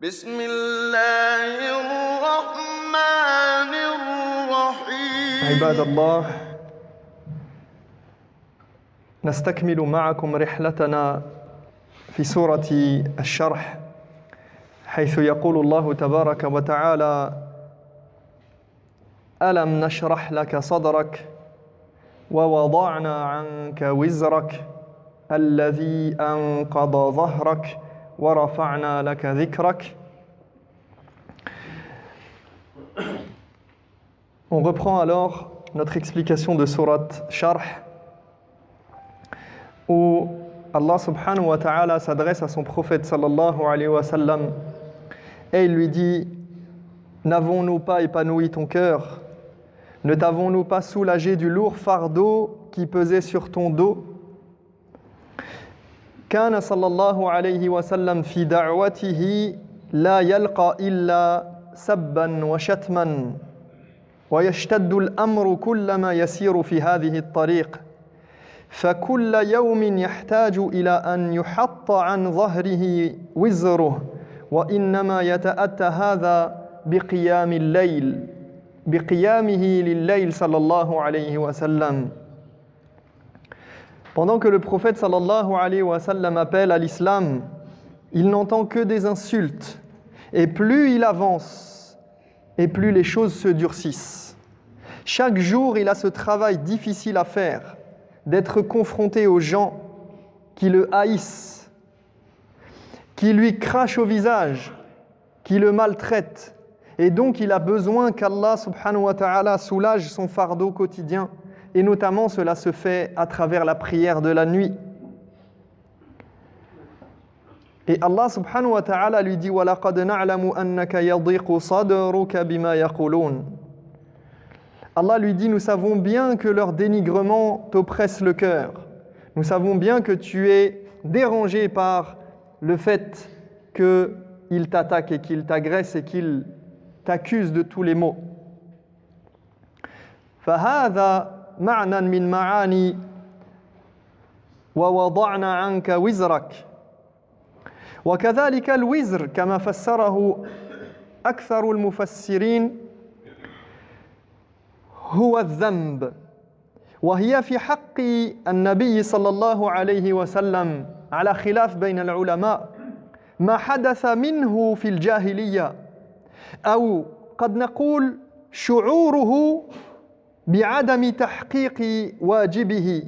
بسم الله الرحمن الرحيم. عباد الله، نستكمل معكم رحلتنا في سورة الشرح، حيث يقول الله تبارك وتعالى: ألم نشرح لك صدرك ووضعنا عنك وزرك الذي أنقض ظهرك ورفعنا لك ذكرك. On reprend alors notre explication de sourate Sharh, où Allah subhanahu wa ta'ala s'adresse à son prophète sallallahu alayhi wa sallam et il lui dit: n'avons-nous pas épanoui ton cœur? Ne t'avons-nous pas soulagé du lourd fardeau qui pesait sur ton dos? كان صلى الله عليه وسلم في دعوته لا يلقى إلا سبا وشتما ويشتد الأمر كلما يسير في هذه الطريق، فكل يوم يحتاج إلى أن يحط عن ظهره وزره، وإنما يتأتى هذا بقيام الليل، بقيامه لليل صلى الله عليه وسلم. Pendant que le prophète sallallahu alayhi wa sallam appelle à l'islam, il n'entend que des insultes. Et plus il avance, et plus les choses se durcissent. Chaque jour, il a ce travail difficile à faire, d'être confronté aux gens qui le haïssent, qui lui crachent au visage, qui le maltraitent. Et donc, il a besoin qu'Allah subhanahu wa ta'ala soulage son fardeau quotidien. Et notamment, cela se fait à travers la prière de la nuit. Et Allah subhanahu wa ta'ala lui dit: وَلَقَدْ نَعْلَمُ أَنَّكَ يَضِيقُ صَدْرُكَ بِمَا يَقُولُونَ. Allah lui dit: nous savons bien que leur dénigrement t'oppresse le cœur. Nous savons bien que tu es dérangé par le fait qu'ils t'attaquent et qu'ils t'agressent et qu'ils t'accusent de tous les maux. فَهَذَا معنى من معاني ووضعنا عنك وزرك. وكذلك الوزر كما فسره أكثر المفسرين هو الذنب، وهي في حق النبي صلى الله عليه وسلم على خلاف بين العلماء ما حدث منه في الجاهلية، أو قد نقول شعوره بعدم تحقيق واجبه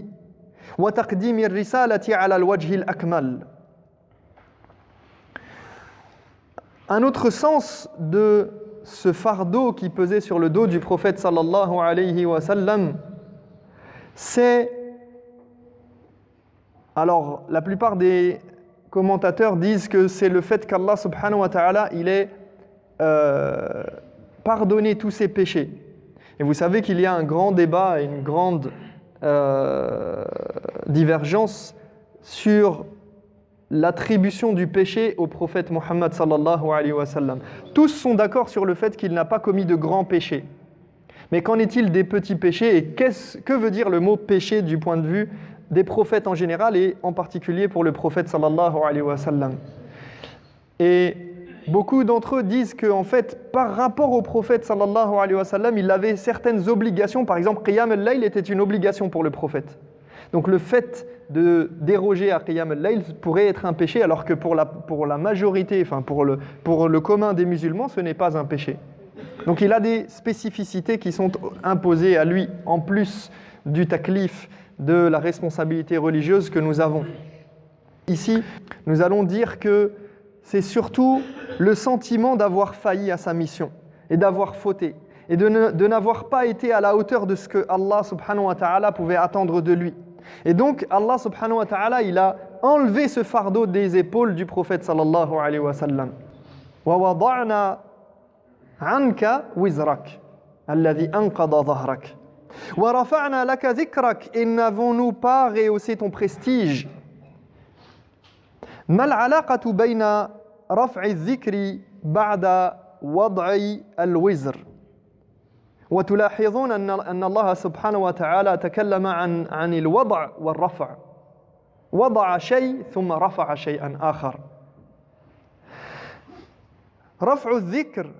وتقديم الرسالة على الوجه الأكمل. Un autre sens de ce fardeau qui pesait sur le dos du prophète sallallahu alayhi wa sallam, c'est... Alors, la plupart des commentateurs disent que c'est le fait qu'Allah subhanahu wa ta'ala, il ait pardonné tous ses péchés. Et vous savez qu'il y a un grand débat et une grande divergence sur l'attribution du péché au prophète Mohammed sallallahu alayhi wa sallam. Tous sont d'accord sur le fait qu'il n'a pas commis de grands péchés. Mais qu'en est-il des petits péchés et que veut dire le mot péché du point de vue des prophètes en général et en particulier pour le prophète sallallahu alayhi wa sallam? Et beaucoup d'entre eux disent qu'en fait, par rapport au prophète sallallahu alayhi wa sallam, il avait certaines obligations. Par exemple, Qiyam al-Layl était une obligation pour le prophète. Donc le fait de déroger à Qiyam al-Layl pourrait être un péché, alors que pour la majorité, enfin pour le commun des musulmans, ce n'est pas un péché. Donc il a des spécificités qui sont imposées à lui, en plus du taklif, de la responsabilité religieuse que nous avons. Ici, nous allons dire que c'est surtout le sentiment d'avoir failli à sa mission et d'avoir fauté et de n'avoir pas été à la hauteur de ce que Allah subhanahu wa ta'ala pouvait attendre de lui. Et donc Allah subhanahu wa ta'ala, il a enlevé ce fardeau des épaules du prophète sallallahu alayhi wa sallam. Wa wada'na anka wizrak alladhi anqada dhahrak wa rafa'na laka dhikrak. Et n'avons-nous pas rehaussé ton prestige? ما العلاقة بين رفع الذكر بعد وضع الوزر؟ وتلاحظون أن الله سبحانه وتعالى تكلم عن الوضع والرفع. وضع شيء ثم رفع شيئا آخر. رفع الذكر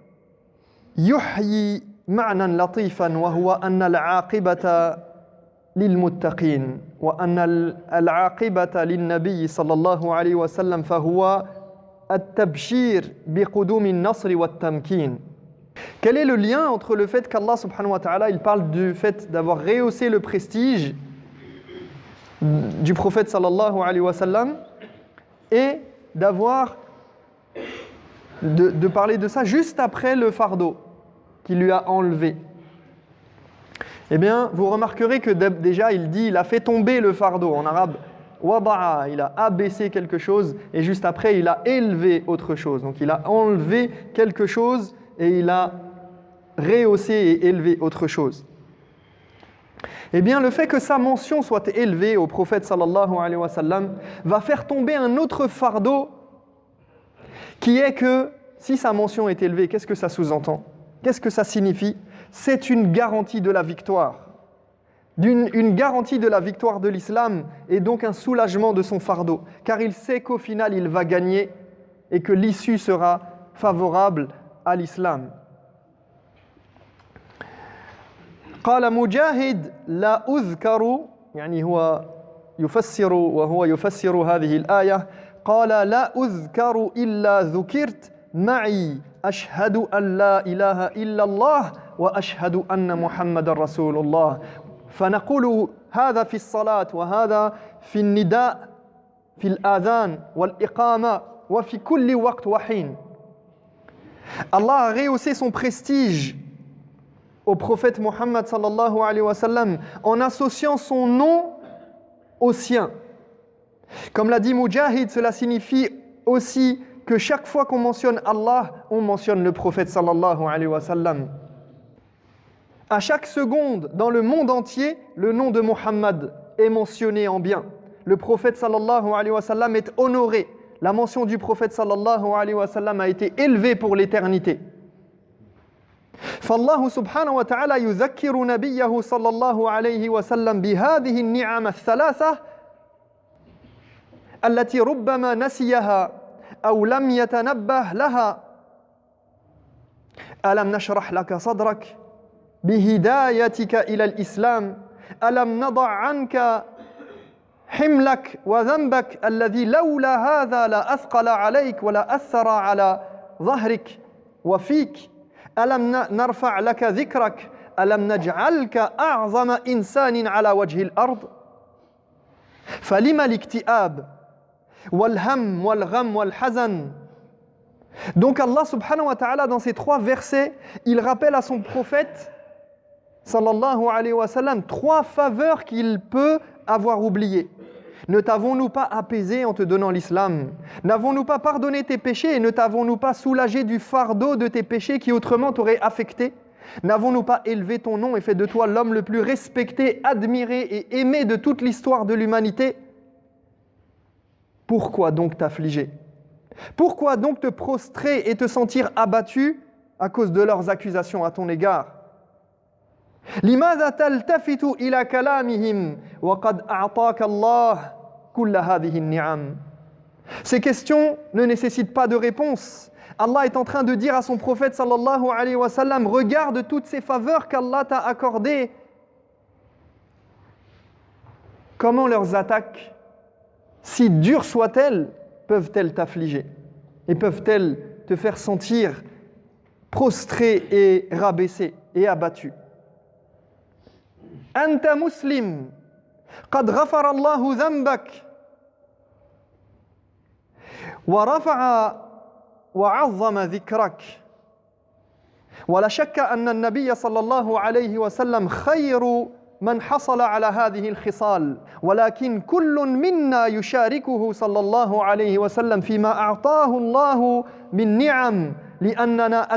يحيي معنى لطيفا وهو أن العاقبة للمتقين وأن العاقبة للنبي صلى الله عليه وسلم فهو التبشير بقدوم النصر والتمكين. Quel est le lien entre le fait qu'Allah subhanahu wa ta'ala il parle du fait d'avoir rehaussé le prestige du prophète sallallahu alayhi wa sallam et d'avoir de parler de ça juste après le fardeau qu'il lui a enlevé? Eh bien, vous remarquerez que déjà il dit il a fait tomber le fardeau en arabe. Wada'a, il a abaissé quelque chose et juste après il a élevé autre chose. Donc il a enlevé quelque chose et il a rehaussé et élevé autre chose. Eh bien, le fait que sa mention soit élevée au prophète sallallahu alayhi wa sallam va faire tomber un autre fardeau qui est que si sa mention est élevée, qu'est-ce que ça sous-entend? Qu'est-ce que ça signifie? C'est une garantie de la victoire. Une garantie de la victoire de l'islam et donc un soulagement de son fardeau. Car il sait qu'au final, il va gagner et que l'issue sera favorable à l'islam. قال مجاهد لا أذكر يعني هو يفسر هذه الآية قال لا أذكر إلا ذكرت معي أشهد أن لا إله إلا الله وأشهد أن محمد رسول الله فنقول هذا في الصلاة وهذا في النداء في الآذان والإقامة وفي كل وقت وحين. Allah a rehaussé son prestige au prophète Mohammed sallallahu alayhi wa sallam en associant son nom au sien. Comme l'a dit Mujahid, cela signifie aussi que chaque fois qu'on mentionne Allah, on mentionne le prophète sallallahu alayhi wa sallam. À chaque seconde, dans le monde entier, le nom de Muhammad est mentionné en bien. Le prophète sallallahu alayhi wa sallam est honoré. La mention du prophète sallallahu alayhi wa sallam a été élevée pour l'éternité. فالله سبحانه وتعالى يذكر نبيه صلى الله عليه وسلم بهذه النعم الثلاثة التي ربما نسيها أو لم يتنبه لها. ألم نشرح لك صدرك بهدايتك إلى الإسلام ألم نضع عنك حملك وذنبك الذي لولا هذا لأثقل عليك ولا أثر على ظهرك وفيك ألم نرفع لك ذكرك ألم نجعلك أعظم إنسان على وجه الأرض فلما الاكتئاب والهم والغم والحزن. Donc Allah subhanahu wa ta'ala dans ces trois versets il rappelle à son prophète sallallahu alayhi wa sallam trois faveurs qu'il peut avoir oubliées. Ne t'avons-nous pas apaisé en te donnant l'islam? N'avons-nous pas pardonné tes péchés et ne t'avons-nous pas soulagé du fardeau de tes péchés qui autrement t'auraient affecté? N'avons-nous pas élevé ton nom et fait de toi l'homme le plus respecté, admiré et aimé de toute l'histoire de l'humanité? Pourquoi donc t'affliger? Pourquoi donc te prostrer et te sentir abattu à cause de leurs accusations à ton égard? لماذا تلتفت إلى كلامهم وقد أعطاك الله كل هذه النعم. Ces questions ne nécessitent pas de réponse. Allah est en train de dire à son prophète sallallahu alayhi wa sallam, regarde toutes ces faveurs qu'Allah t'a accordées. Comment leurs attaques, si dures soient-elles, peuvent-elles t'affliger et peuvent-elles te faire sentir prostré et rabaissé et abattu? أنت مسلم قد غفر الله ذنبك ورفع وعظم ذكرك ولا شك أن النبي صلى الله عليه وسلم خير من حصل على هذه الخصال ولكن كل منا يشاركه صلى الله عليه وسلم فيما أعطاه الله من نعم لأننا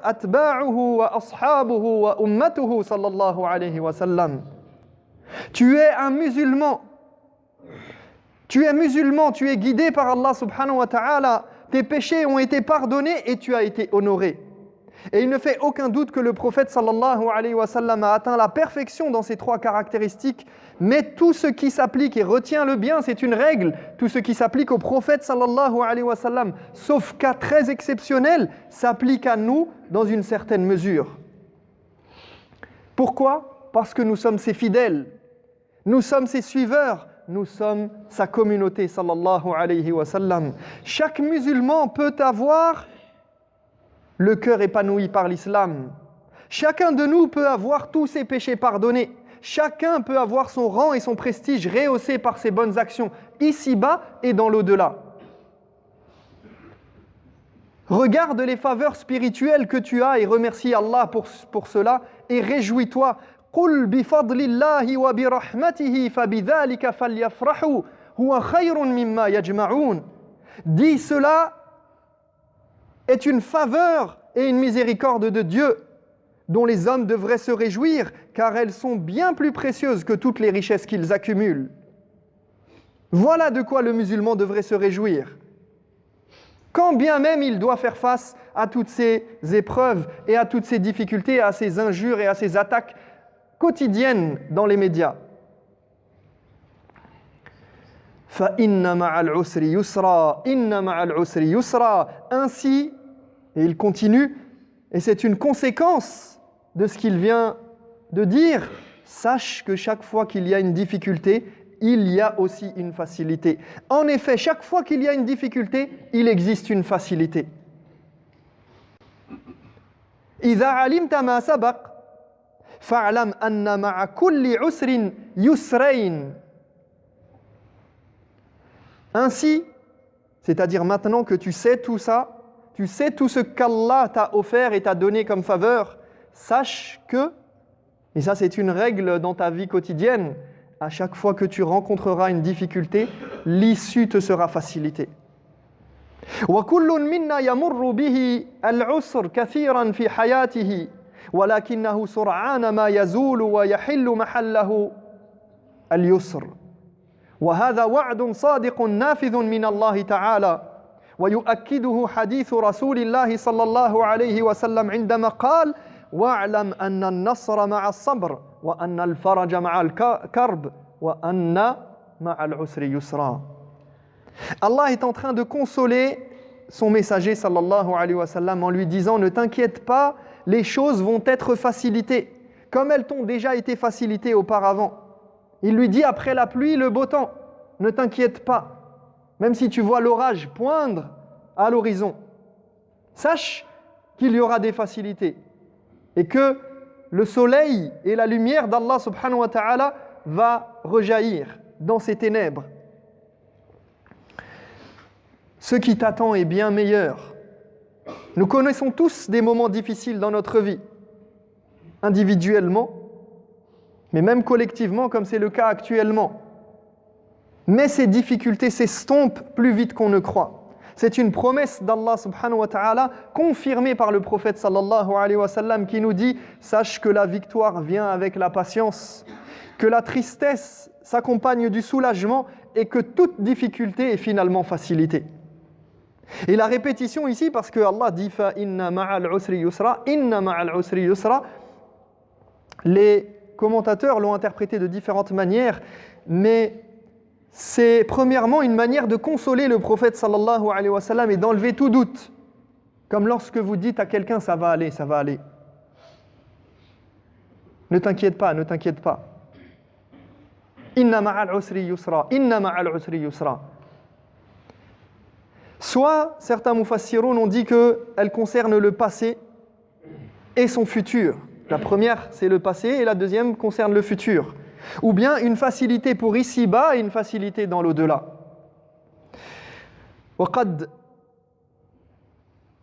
أتباعه وأصحابه وأمته صلى الله عليه وسلم. Tu es un musulman. Tu es musulman, tu es guidé par Allah subhanahu wa ta'ala. Tes péchés ont été pardonnés et tu as été honoré. Et il ne fait aucun doute que le prophète sallallahu alayhi wa sallam a atteint la perfection dans ces trois caractéristiques. Mais tout ce qui s'applique, et retiens-le bien, c'est une règle, tout ce qui s'applique au prophète sallallahu alayhi wa sallam, sauf cas très exceptionnels, s'applique à nous dans une certaine mesure. Pourquoi ? Parce que nous sommes ses fidèles, nous sommes ses suiveurs, nous sommes sa communauté sallallahu alayhi wa sallam. Chaque musulman peut avoir le cœur épanoui par l'islam. Chacun de nous peut avoir tous ses péchés pardonnés. Chacun peut avoir son rang et son prestige rehaussés par ses bonnes actions, ici-bas et dans l'au-delà. Regarde les faveurs spirituelles que tu as et remercie Allah pour cela et réjouis-toi. قُلْ بِفَضْلِ اللَّهِ وَبِرَحْمَتِهِ فَبِذَلِكَ فَلْيَفْرَحُوا هُوَ خَيْرٌ مِمَّا يَجْمَعُونَ. Dis cela est une faveur et une miséricorde de Dieu dont les hommes devraient se réjouir, car elles sont bien plus précieuses que toutes les richesses qu'ils accumulent. Voilà de quoi le musulman devrait se réjouir. Quand bien même il doit faire face à toutes ces épreuves et à toutes ces difficultés, à ces injures et à ces attaques quotidiennes dans les médias. فَإِنَّ مَعَ الْعُسْرِ يُسْرًا إِنَّ مَعَ الْعُسْرِ يُسْرًا. Ainsi, et il continue, et c'est une conséquence de ce qu'il vient de dire, sache que chaque fois qu'il y a une difficulté, il y a aussi une facilité. En effet, chaque fois qu'il y a une difficulté, il existe une facilité. إِذَا عَلِمْتَ مَا سَبَقَ فَاعْلَمْ أَنَّ مَعَ كُلِّ عُسْرٍ يُسْرَيْنِ. Ainsi, c'est-à-dire maintenant que tu sais tout ça, tu sais tout ce qu'Allah t'a offert et t'a donné comme faveur, sache que, et ça c'est une règle dans ta vie quotidienne, à chaque fois que tu rencontreras une difficulté, l'issue te sera facilitée. وَكُلٌّ مِنَّا يَمُرُّ بِهِ الْعُسْرُ كَثِيرًا فِي حَيَاتِهِ وَلَكِنَّهُ سُرْعَانَ مَا يَزُولُ وَيَحِلُّ مَحَلَّهُ الْيُسْرُ. وهذا وعد صادق نافذ من الله تعالى ويؤكده حديث رسول الله صلى الله عليه وسلم عندما قال واعلم أن النصر مع الصبر وأن الفرج مع الكرب وأن مع العسر يسرا. Allah est en train de consoler son messager sallallahu alayhi wa sallam en lui disant ne t'inquiète pas, les choses vont être facilitées comme elles t'ont déjà été facilitées auparavant. Il lui dit après la pluie, le beau temps, ne t'inquiète pas, même si tu vois l'orage poindre à l'horizon. Sache qu'il y aura des facilités et que le soleil et la lumière d'Allah subhanahu wa ta'ala va rejaillir dans ces ténèbres. Ce qui t'attend est bien meilleur. Nous connaissons tous des moments difficiles dans notre vie, individuellement, mais même collectivement comme c'est le cas actuellement. Mais ces difficultés s'estompent plus vite qu'on ne croit. C'est une promesse d'Allah subhanahu wa ta'ala confirmée par le prophète sallallahu alayhi wa sallam qui nous dit « Sache que la victoire vient avec la patience, que la tristesse s'accompagne du soulagement et que toute difficulté est finalement facilitée. » Et la répétition ici parce que Allah dit « Fa inna ma'al usri yusra, inna ma'al usri yusra » Les commentateurs l'ont interprété de différentes manières, mais c'est premièrement une manière de consoler le prophète sallallahu alayhi wa sallam et d'enlever tout doute. Comme lorsque vous dites à quelqu'un ça va aller, ça va aller. Ne t'inquiète pas, ne t'inquiète pas. Inna ma'al usri yusra, inna ma'al usri yusra. Soit certains mufassiroun ont dit qu'elle concerne le passé et son futur. La première, c'est le passé, et la deuxième concerne le futur. Ou bien une facilité pour ici-bas et une facilité dans l'au-delà. وقد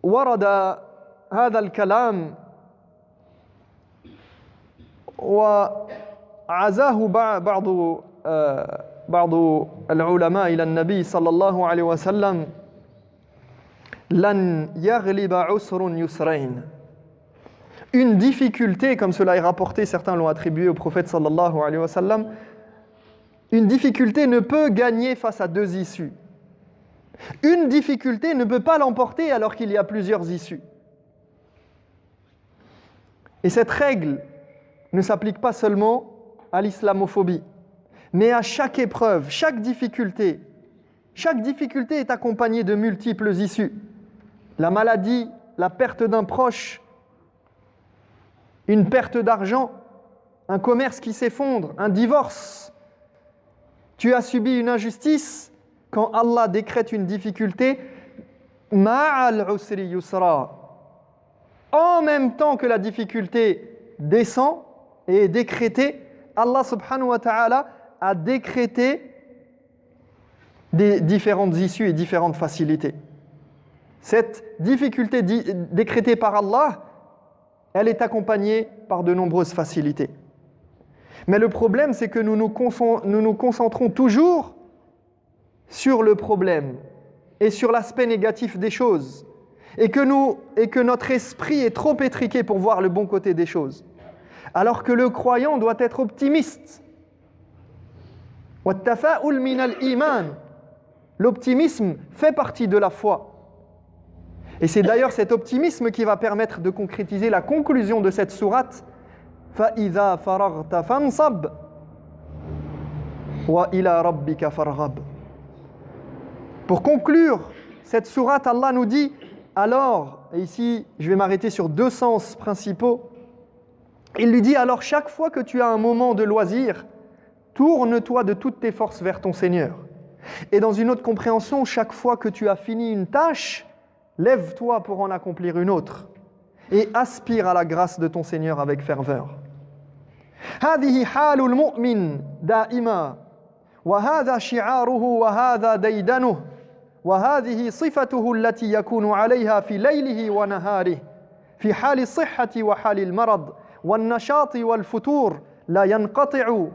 ورد هذا الكلام وعزاه بعض العلماء إلى النبي صلى الله عليه وسلم لن يغلب عسر يسرين. Une difficulté, comme cela est rapporté, certains l'ont attribué au prophète sallallahu alayhi wa sallam, une difficulté ne peut gagner face à deux issues. Une difficulté ne peut pas l'emporter alors qu'il y a plusieurs issues. Et cette règle ne s'applique pas seulement à l'islamophobie, mais à chaque épreuve, chaque difficulté. Chaque difficulté est accompagnée de multiples issues. La maladie, la perte d'un proche, une perte d'argent, un commerce qui s'effondre, un divorce. Tu as subi une injustice, quand Allah décrète une difficulté, ma'al usri yusra. En même temps que la difficulté descend et est décrétée, Allah subhanahu wa ta'ala a décrété des différentes issues et différentes facilités. Cette difficulté décrétée par Allah, elle est accompagnée par de nombreuses facilités. Mais le problème, c'est que nous nous concentrons toujours sur le problème et sur l'aspect négatif des choses, et que notre esprit est trop étriqué pour voir le bon côté des choses. Alors que le croyant doit être optimiste. وَالتَّفَاؤُلْ مِنَ الْإِيمَانِ. L'optimisme fait partie de la foi. Et c'est d'ailleurs cet optimisme qui va permettre de concrétiser la conclusion de cette sourate. فَإِذَا فَرَغْتَ فَانْصَبْ وَإِلَى رَبِّكَ فَارْغَبْ. Pour conclure cette sourate, Allah nous dit alors, et ici je vais m'arrêter sur deux sens principaux, il lui dit alors chaque fois que tu as un moment de loisir, tourne-toi de toutes tes forces vers ton Seigneur. Et dans une autre compréhension, chaque fois que tu as fini une tâche, lève-toi pour en accomplir une autre et aspire à la grâce de ton Seigneur avec ferveur. هذه حال المؤمن دائما وهذا شعاره وهذا ديدنه وهذه صفته التي يكون عليها في ليله ونهاره في حال الصحة وحال المرض والنشاط والفتور لا ينقطع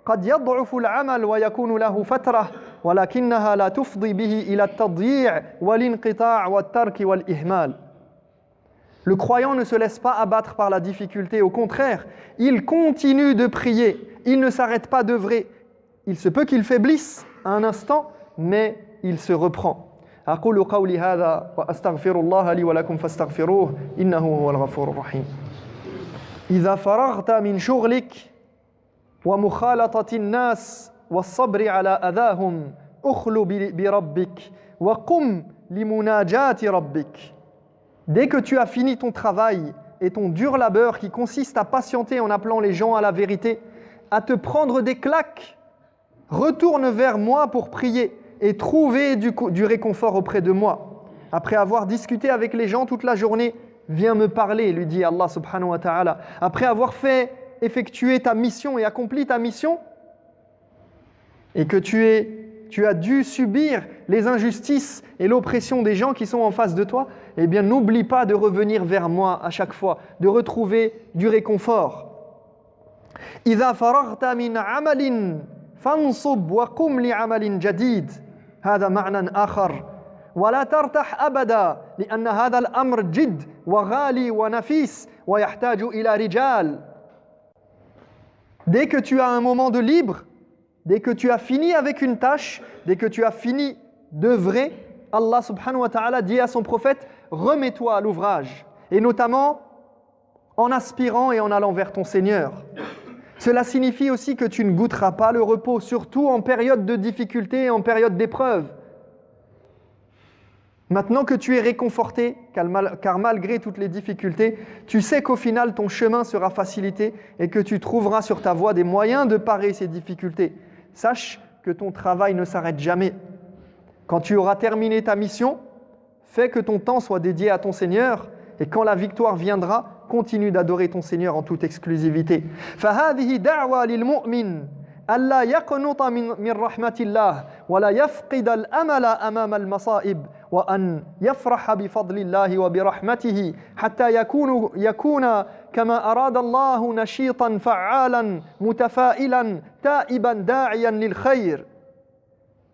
قد يضعف العمل ويكون له فترة ولكنها لا تفضي به إلى التضييع والانقطاع والترك والإهمال. Le croyant ne se laisse pas abattre par la difficulté, au contraire, il continue de prier, il ne s'arrête pas d'œuvrer. Il se peut qu'il faiblisse à un instant, mais il se reprend. أقول قولي هذا وأستغفر الله لي ولكم فاستغفروه إنه هو الغفور الرحيم. إذا فرغت من شغلك ومخالطة الناس والصبر على أذاهم أخل بربك وقم لمناجاة ربك. Dès que tu as fini ton travail et ton dur labeur qui consiste à patienter en appelant les gens à la vérité, à te prendre des claques, retourne vers moi pour prier et trouver du réconfort auprès de moi. Après avoir discuté avec les gens toute la journée, viens me parler, lui dit Allah subhanahu wa ta'ala. Après avoir effectué ta mission et accompli ta mission, et que tu as dû subir les injustices et l'oppression des gens qui sont en face de toi, eh bien n'oublie pas de revenir vers moi à chaque fois, de retrouver du réconfort. إذا فرغت من عمل فانصب وقم لعمل جديد. هذا معنى آخر. ولا ترتاح أبدا لأن هذا الأمر جد وغالي ونفيس ويحتاج إلى رجال. Dès que tu as un moment de libre, dès que tu as fini avec une tâche, dès que tu as fini d'œuvrer, Allah subhanahu wa ta'ala dit à son prophète, remets-toi à l'ouvrage, et notamment en aspirant et en allant vers ton Seigneur. Cela signifie aussi que tu ne goûteras pas le repos, surtout en période de difficulté et en période d'épreuve. Maintenant que tu es réconforté, car malgré toutes les difficultés, tu sais qu'au final ton chemin sera facilité et que tu trouveras sur ta voie des moyens de parer ces difficultés. Sache que ton travail ne s'arrête jamais. Quand tu auras terminé ta mission, fais que ton temps soit dédié à ton Seigneur, et quand la victoire viendra, continue d'adorer ton Seigneur en toute exclusivité. فهذه دعوة للمؤمن ألا يقنط من رحمة الله ولا يفقد الأمل أمام المصائب وأن يفرح بفضل الله وبرحمته حتى يكون كما أراد الله نشيطا فعالا متفائلا تائبا داعيا للخير.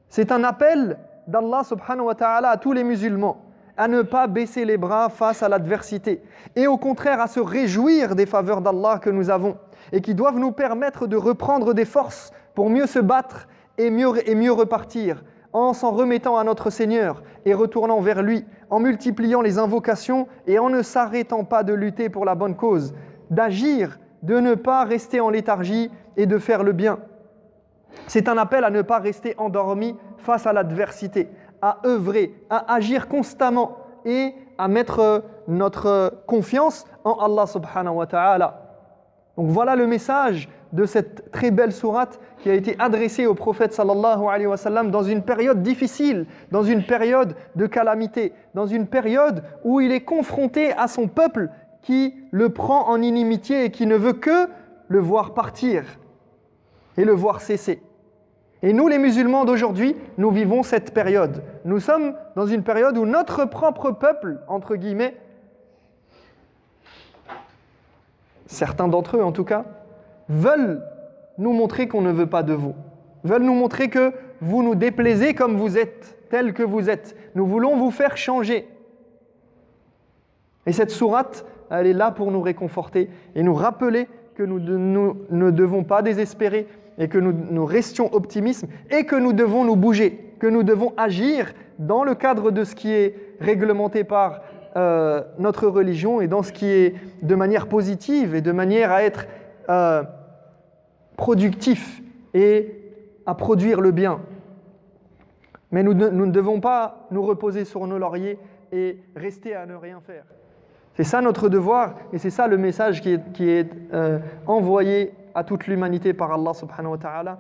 C'est un appel d'Allah subhanahu wa ta'ala à tous les musulmans à ne pas baisser les bras face à l'adversité et au contraire à se réjouir des faveurs d'Allah que nous avons et qui doivent nous permettre de reprendre des forces pour mieux se battre et mieux repartir en s'en remettant à notre Seigneur et retournant vers lui, en multipliant les invocations et en ne s'arrêtant pas de lutter pour la bonne cause. d'agir, de ne pas rester en léthargie et de faire le bien. C'est un appel à ne pas rester endormi face à l'adversité, à œuvrer, à agir constamment et à mettre notre confiance en Allah subhanahu wa ta'ala. Donc voilà le message de cette très belle sourate qui a été adressée au prophète sallallahu alayhi wa sallam dans une période difficile, dans une période de calamité, dans une période où il est confronté à son peuple qui le prend en inimitié et qui ne veut que le voir partir et le voir cesser. Et nous, les musulmans d'aujourd'hui, nous vivons cette période. Nous sommes dans une période où notre propre peuple, entre guillemets, certains d'entre eux en tout cas, veulent nous montrer qu'on ne veut pas de vous, veulent nous montrer que vous nous déplaisez comme vous êtes, tel que vous êtes. Nous voulons vous faire changer. Et cette sourate, elle est là pour nous réconforter et nous rappeler que nous ne devons pas désespérer et que nous restions optimistes et que nous devons nous bouger, que nous devons agir dans le cadre de ce qui est réglementé par notre religion et dans ce qui est de manière positive et de manière à être productif et à produire le bien. Mais nous ne devons pas nous reposer sur nos lauriers et rester à ne rien faire. C'est ça notre devoir et c'est ça le message qui est envoyé à toute l'humanité par Allah subhanahu wa ta'ala.